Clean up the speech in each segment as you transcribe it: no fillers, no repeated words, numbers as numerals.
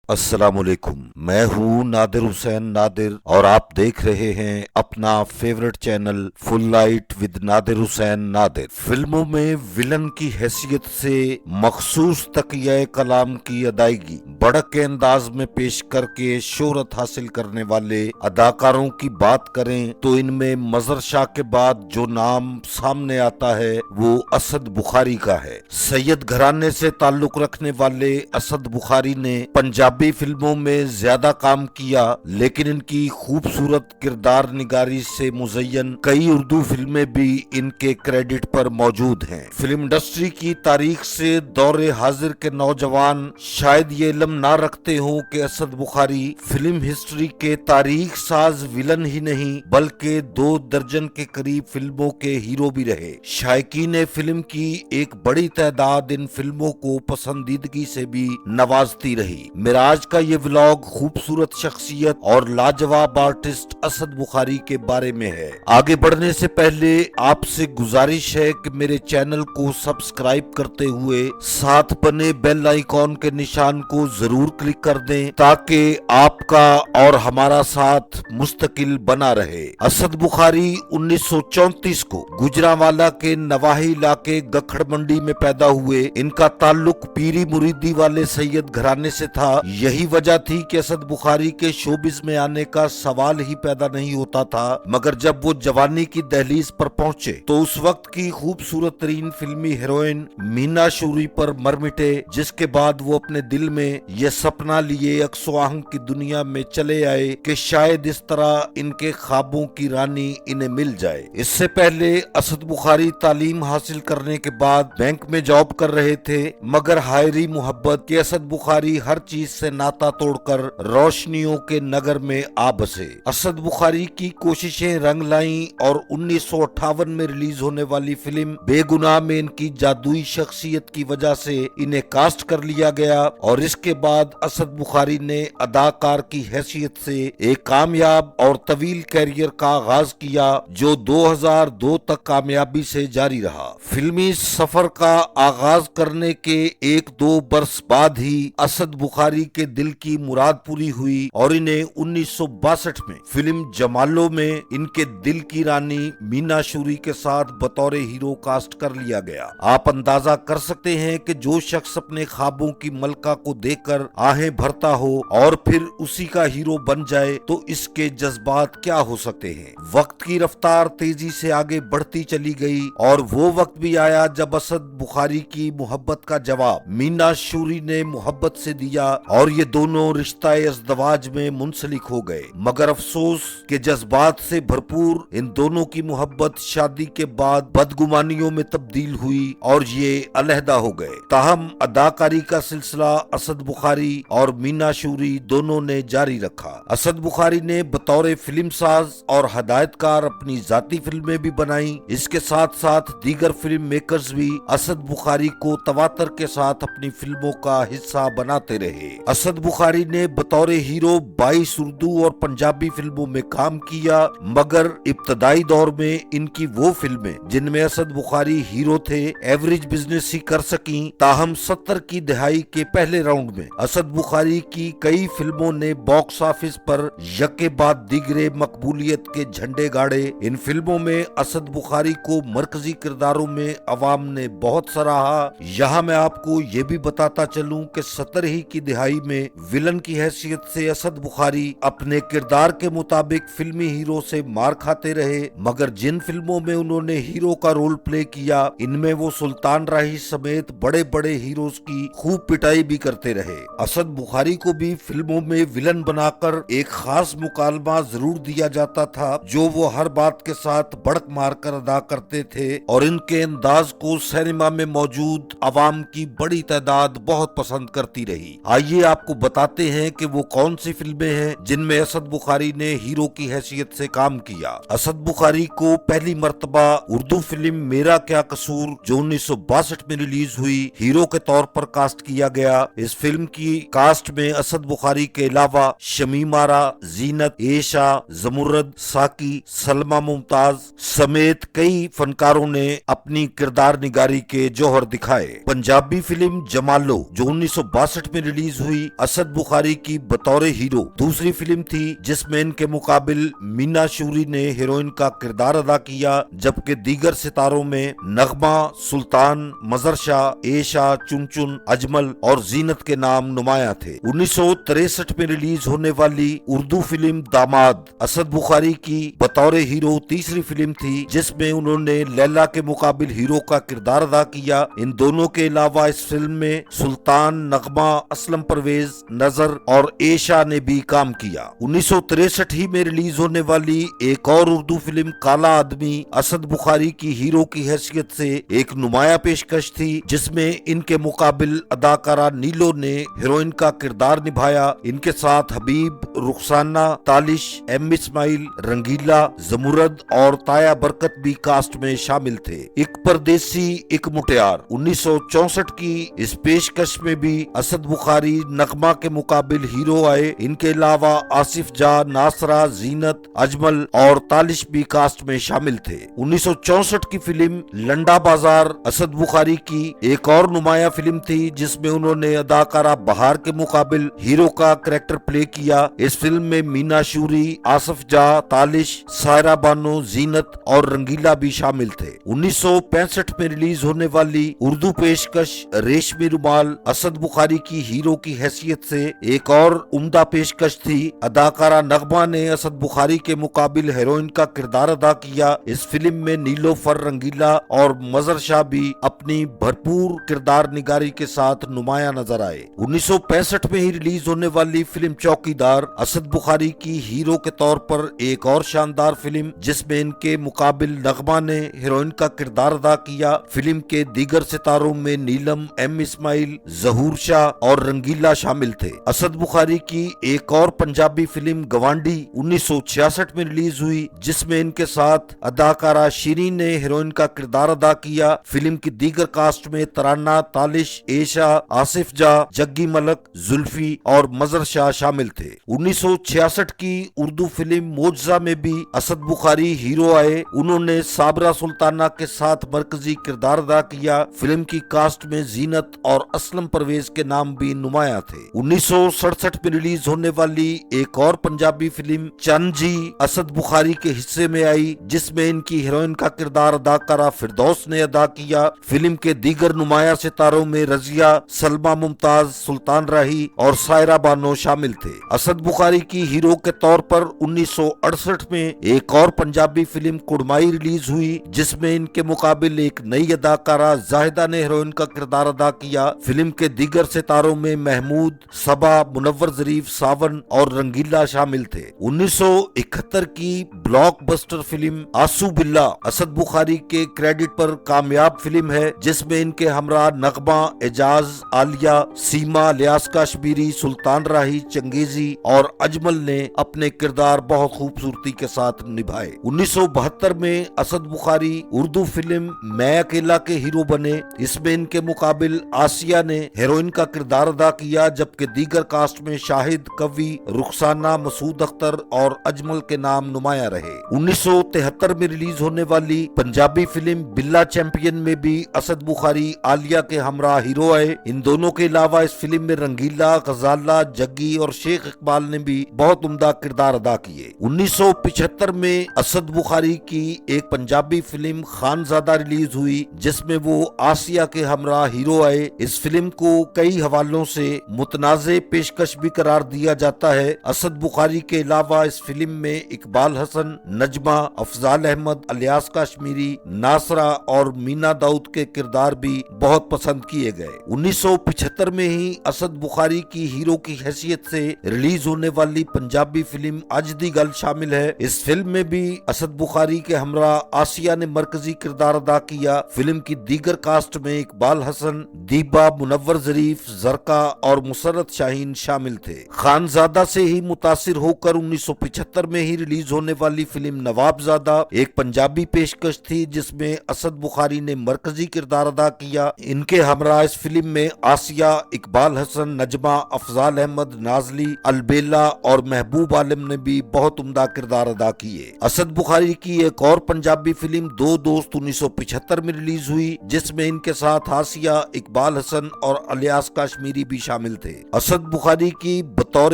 अस्सलाम वालेकुम। मैं हूँ नादिर हुसैन नादिर और आप देख रहे हैं अपना favourite channel full light with Nadir Hussain Nadir. फिल्मों में विलन की हैसियत से मखसूस तकिया कलाम की अदायगी बड़क के अंदाज में पेश करके शोहरत हासिल करने वाले अदाकारों की बात करें तो इनमें मजर शाह के बाद जो नाम सामने आता है वो असद बुखारी का है। सैयद घराने से ताल्लुक रखने वाले असद बुखारी ने पंजाबी फिल्मों में ज्यादा काम किया, लेकिन इनकी खूबसूरत किरदार निगारी से मुज़य्यन कई उर्दू फिल्में भी इनके क्रेडिट पर मौजूद हैं। फिल्म इंडस्ट्री की तारीख से दौरे हाजिर के नौजवान शायद ये इल्म ना रखते हों कि असद बुखारी फिल्म हिस्ट्री के तारीख साज विलन ही नहीं बल्कि 2 दर्जन के करीब फिल्मों के हीरो भी रहे। शायकीन फिल्म की एक बड़ी तादाद इन फिल्मों को पसंदीदगी से भी नवाजती रही। मिराज का ये व्लॉग खूबसूरत शख्सियत और लाजवाब आर्टिस्ट असद बुखारी के बारे में है। आगे बढ़ने से पहले आपसे गुजारिश है कि मेरे चैनल को सब्सक्राइब करते हुए साथ बने बेल आइकॉन के निशान को जरूर क्लिक कर दें ताकि आपका और हमारा साथ मुस्तकिल बना रहे। असद बुखारी 1934 को गुजरांवाला के नवाही इलाके गखड़ मंडी में पैदा हुए। इनका ताल्लुक पीरी मुरीदी वाले सैयद घराने से था। यही वजह थी कि असद बुखारी के शोबिस में आने का सवाल ही पैदा नहीं होता था, मगर जब वो जवानी की दहलीज पर पहुंचे तो उस वक्त की खूबसूरत तरीन फिल्मी हीरोइन मीना शूरी पर मर मिटे, जिसके बाद वो अपने दिल में यह सपना लिए अक्सोआहम की दुनिया में चले आए कि शायद इस तरह इनके ख्वाबों की रानी इन्हें मिल जाए। इससे पहले असद बुखारी तालीम हासिल करने के बाद बैंक में जॉब कर रहे थे, मगर हायरी मोहब्बत के असद बुखारी हर चीज से नाता तोड़कर रोशनियों के नगर में आ बसे। असद बुखारी की कोशिशें रंग लाई और 1958 में रिलीज होने वाली फिल्म बेगुनाह में इनकी जादुई शख्सियत की वजह से इन्हें कास्ट कर लिया गया और इसके बाद असद बुखारी ने अदाकार की हैसियत से एक कामयाब और तवील कैरियर का आगाज किया जो 2002 तक कामयाबी से जारी रहा। फिल्मी सफर का आगाज करने के 1-2 बरस बाद ही असद बुखारी के दिल की मुराद पूरी हुई और इन्हें 1962 में फिल्म जमालो में इनके दिल की रानी मीना शूरी के साथ बतौर हीरो कास्ट कर लिया गया। आप अंदाजा कर सकते हैं कि जो शख्स अपने ख्वाबों की मलका को देखकर आहें भरता हो और फिर उसी का हीरो बन जाए तो इसके जज्बात क्या हो सकते हैं। वक्त की रफ्तार तेजी से आगे बढ़ती चली गई और वो वक्त भी आया जब असद बुखारी की मोहब्बत का जवाब मीना शूरी ने मोहब्बत से दिया और ये दोनों रिश्ता अज़दवाज में मुंसलिक हो गए। मगर अफसोस के जज्बात से भरपूर इन दोनों की मोहब्बत शादी के बाद बदगुमानियों में तब्दील हुई और ये अलहदा हो गए। ताहम अदाकारी का सिलसिला असद बुखारी और मीना शूरी दोनों ने जारी रखा। असद बुखारी ने बतौर फिल्म साज और हदायतकार अपनी जाती फिल्में भी बनाई। इसके साथ साथ दीगर फिल्म मेकर्स भी असद बुखारी को तवातर के साथ अपनी फिल्मों का हिस्सा बनाते रहे। असद बुखारी ने बतौर हीरो 22 उर्दू और पंजाबी फिल्मों में काम किया, मगर इब्तदाई दौर में इनकी वो फिल्में जिनमें असद बुखारी हीरो थे एवरेज बिजनेस ही कर सकी। ताहम 70 की दहाई के पहले राउंड में असद बुखारी की कई फिल्मों ने बॉक्स ऑफिस पर यके बाद दिगरे मकबूलियत के झंडे गाड़े। इन फिल्मों में असद बुखारी को मरकजी किरदारों में अवाम ने बहुत सराहा। यहाँ मैं आपको ये भी बताता चलूं कि 70 ही की दिहाई में विलन की हैसियत से असद बुखारी अपने किरदार के मुताबिक फिल्मी हीरो से मार खाते रहे, मगर जिन फिल्मों में उन्होंने हीरो का रोल प्ले किया इनमें वो सुल्तान राही समेत बड़े बड़े हीरोज की खूब पिटाई भी करते रहे। असद बुखारी को भी फिल्मों में विलन बनाकर एक खास मुकालमा जरूर दिया जाता था जो वो हर बात के साथ बड़क मारकर अदा करते थे और इनके अंदाज को सिनेमा में मौजूद अवाम की बड़ी तादाद बहुत पसंद करती रही। आइए आपको बताते हैं कि वो कौन सी फिल्में हैं जिनमें असद बुखारी ने हीरो की हैसियत से काम किया। असद बुखारी को पहली मर्तबा उर्दू फिल्म मेरा क्या कसूर जो 1962 में रिलीज हुई हीरो के तौर पर कास्ट किया गया। इस फिल्म की कास्ट में असद बुखारी के अलावा शमीम आरा, जीनत, एशा, जमुर्रद, साकी, सलमा मुमताज समेत कई फनकारों ने अपनी किरदार निगारी के जौहर दिखाए। पंजाबी फिल्म जमालो जो 1962 में रिलीज हुई हुई असद बुखारी की बतौर हीरो। दूसरी फिल्म थी जिसमें इनके मुकाबिल मीना शूरी ने हीरोइन का किरदार अदा किया, जबकि दीगर सितारों में नगमा, सुल्तान, मजर शाह, एशा, चुनचुन, अजमल और जीनत के नाम नुमाया थे। 1963 में रिलीज होने वाली उर्दू फिल्म दामाद असद बुखारी की बतौर हीरो तीसरी फिल्म थी, जिसमें उन्होंने लैला के मुकाबिल हीरो का किरदार अदा किया। इन दोनों के अलावा इस फिल्म में सुल्तान, नगमा, असलम परवेज, नजर और एशा ने भी काम किया। 1963 ही में रिलीज होने वाली एक और उर्दू फिल्म काला आदमी असद बुखारी की हीरो की हैसियत से एक नुमाया पेशकश थी, जिसमें इनके मुकाबिल अदाकारा नीलो ने हीरोइन का किरदार निभाया। इनके साथ हबीब, रुखसाना, तालिश, एम इस्माइल, रंगीला, जमुरद और ताया बरकत भी कास्ट में शामिल थे। एक परदेसी एक मुटियार 1964 की इस पेशकश में भी असद बुखारी नगमा के मुकाबिल हीरो आए। इनके अलावा आसिफ जा, नासरा, जीनत, अजमल और तालिश भी कास्ट में शामिल थे। 1964 की फिल्म लंडा बाजार असद बुखारी की एक और नुमाया फिल्म थी, जिसमें उन्होंने अदाकारा बहार के मुकाबिल हीरो का कैरेक्टर प्ले किया। इस फिल्म में मीना शूरी, आसिफ जा, तालिश, सायरा बानो, जीनत और रंगीला भी शामिल थे। 1965 में रिलीज होने वाली उर्दू पेशकश रेशमी रुमाल असद बुखारी की हीरो की हैसियत से एक और उम्दा पेशकश थी। अदाकारा नगमा ने असद बुखारी के मुकाबिल हीरोइन का किरदार अदा किया। इस फिल्म में नीलोफर, रंगीला और मजर शाह भी अपनी भरपूर किरदार निगारी के साथ नुमाया नजर आए। 1965 में ही रिलीज होने वाली फिल्म चौकीदार असद बुखारी की हीरो के तौर पर एक और शानदार फिल्म, जिसमें इनके मुकाबिल नगमा ने हीरोइन का किरदार अदा किया। फिल्म के दीगर सितारों में नीलम, एम इस्माइल, जहूर शाह और रंगीला शामिल थे। असद बुखारी की एक और पंजाबी फिल्म गवांडी 1966 में रिलीज हुई, जिसमें इनके साथ अदाकारा शीरीन ने हीरोइन का किरदार अदा किया। फिल्म की दीगर कास्ट में तराना, तालिश, एशा, आसिफ जा, जग्गी मलक, जुल्फी और मजर शाह शामिल थे। 1966 की उर्दू फिल्म मोजा में भी असद बुखारी हीरो आए। उन्होंने साबरा सुल्ताना के साथ मरकजी किरदार अदा किया। फिल्म की कास्ट में जीनत और असलम परवेज के नाम भी नुमाया थे। 1967 में रिलीज होने वाली एक और पंजाबी फिल्म चंद जी असद बुखारी के हिस्से में आई, जिसमें इनकी हीरोइन का किरदार अदाकारा फिरदौस ने अदा किया। फिल्म के दीगर नुमाया सितारों में रजिया, सलमा मुमताज, सुल्तान राही और सायरा बानो शामिल थे। असद बुखारी की हीरो के तौर पर 1968 में एक और पंजाबी फिल्म कुड़माई रिलीज हुई, जिसमें इनके मुकाबिल एक नई अदाकारा जाहिदा ने हीरोइन का किरदार अदा किया। फिल्म के दीगर सितारों में महमूद, सबा, मुनव्वर जरीफ, सावन और रंगीला शामिल थे। 1971 की ब्लॉकबस्टर फिल्म आंसू बिल्ला असद बुखारी के क्रेडिट पर कामयाब फिल्म है, जिसमें इनके हमरा नगमा, एजाज, आलिया, सीमा, लियास कश्मीरी, सुल्तान राही, चंगेजी और अजमल ने अपने किरदार बहुत खूबसूरती के साथ निभाए। 1972 में असद बुखारी उर्दू फिल्म मैं अकेला के हीरो बने। इसमें इनके मुकाबिल आसिया ने हीरोइन का किरदार अदा किया, जबकि दीगर कास्ट में शाहिद, कवि, रुखसाना, मसूद अख्तर और अजमल के नाम नुमाया रहे। 1973 में रिलीज होने वाली पंजाबी फिल्म बिल्ला चैंपियन में भी असद बुखारी आलिया के हमरा हीरो आए। इन दोनों के अलावा इस फिल्म में रंगीला, गजाला, जग्गी और शेख इकबाल ने भी बहुत उम्दा किरदार अदा किए। 1975 में असद बुखारी की एक पंजाबी फिल्म खानजादा रिलीज हुई, जिसमें वो आसिया के हमरा हीरो आए। इस फिल्म को कई हवालों से मुतनाज़े पेशकश भी करार दिया जाता है। असद बुखारी के अलावा इस फिल्म में इकबाल हसन, नजमा, अफजाल अहमद, इलियास कश्मीरी, नासरा और मीना दाऊद के किरदार भी बहुत पसंद किए गए। 1975 में ही असद बुखारी की हीरो की हैसियत से रिलीज होने वाली पंजाबी फिल्म अज दी गल शामिल है। इस फिल्म में भी असद बुखारी के हमरा आसिया ने मरकजी किरदार अदा किया। फिल्म की दीगर कास्ट में इकबाल हसन, दीबा, मुनव्वर जरीफ, जरका और मुसरत शाहीन शामिल थे। खानजादा से ही मुतासिर होकर 1975 में ही रिलीज होने वाली फिल्म नवाबजादा एक पंजाबी पेशकश थी, जिसमें असद बुखारी ने मरकजी किरदार अदा किया। इनके हमरा इस फिल्म में आसिया, इकबाल हसन, नजमा, अफजाल अहमद, नाजली, अलबेला और महबूब आलम ने भी बहुत उम्दा किरदार अदा किए। असद बुखारी की एक और पंजाबी फिल्म दो दोस्त 1975 में रिलीज हुई, जिसमें इनके साथ आसिया, इकबाल हसन और इलियास कश्मीरी भी शामिल शामिल थे। असद बुखारी की बतौर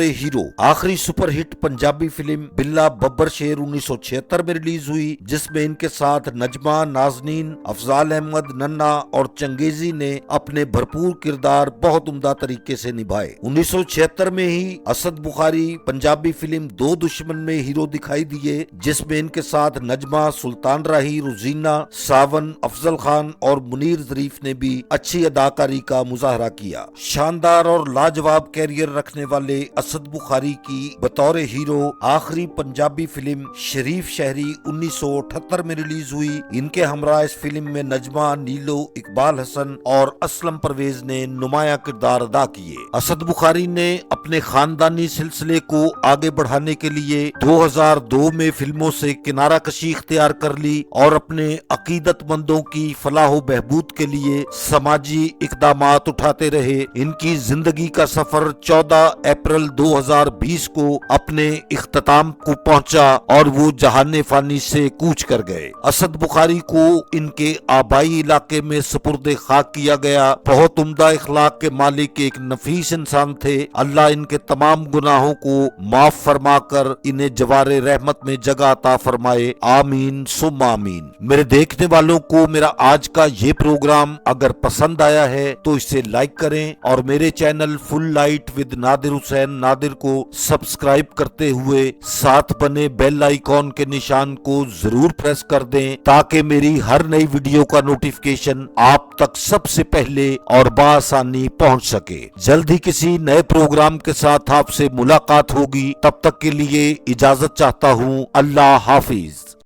हीरो आखिरी सुपरहिट पंजाबी फिल्म बिल्ला बब्बर शेर 1976 में रिलीज हुई, जिसमें इनके साथ नजमा, नाजनीन, अफजाल अहमद, नन्ना और चंगेजी ने अपने भरपूर किरदार बहुत उम्दा तरीके से निभाए। 1976 में ही असद बुखारी पंजाबी फिल्म दो दुश्मन में हीरो दिखाई दिए, जिसमें इनके साथ नजमा, सुल्तान राही, रुजीना, सावन, अफजल खान और मुनीर जरीफ ने भी अच्छी अदाकारी का मुजाहरा किया। शानदार और लाजवाब कैरियर रखने वाले असद बुखारी की बतौर हीरो आखिरी पंजाबी फिल्म शरीफ शहरी 1978 में रिलीज हुई। इनके हमरा इस फिल्म में नजमा, नीलो, इकबाल हसन और असलम परवेज ने नुमाया किरदार अदा किए। असद बुखारी ने अपने खानदानी सिलसिले को आगे बढ़ाने के लिए 2002 में फिल्मों से किनारा कशी इख्तियार कर ली और अपने अकीदतमंदों की फलाह बहबूद के लिए समाजी इकदामात उठाते रहे। इनकी जिंदगी का सफर 14 अप्रैल 2020 को अपने इख्तिताम को पहुंचा और वो जहाने फानी से कूच कर गए। असद बुखारी को इनके आबाई इलाके में सुपुर्दे खाक किया गया। बहुत उम्दा इखलाक के मालिक एक नफीस इंसान थे। अल्लाह इनके तमाम गुनाहों को माफ फरमा कर इन्हें जवारे रहमत में जगह अता फरमाए। आमीन सुम्मा आमीन। मेरे देखने वालों को मेरा आज का ये प्रोग्राम अगर पसंद आया है तो इसे लाइक करें और मेरे channel full light with Nadir Hussain Nadir को सब्सक्राइब करते हुए साथ बने बेल आइकॉन के निशान को जरूर प्रेस कर दें, ताकि मेरी हर नई वीडियो का नोटिफिकेशन आप तक सबसे पहले और बआसानी पहुंच सके। जल्द ही किसी नए प्रोग्राम के साथ आपसे मुलाकात होगी। तब तक के लिए इजाजत चाहता हूँ। अल्लाह हाफिज।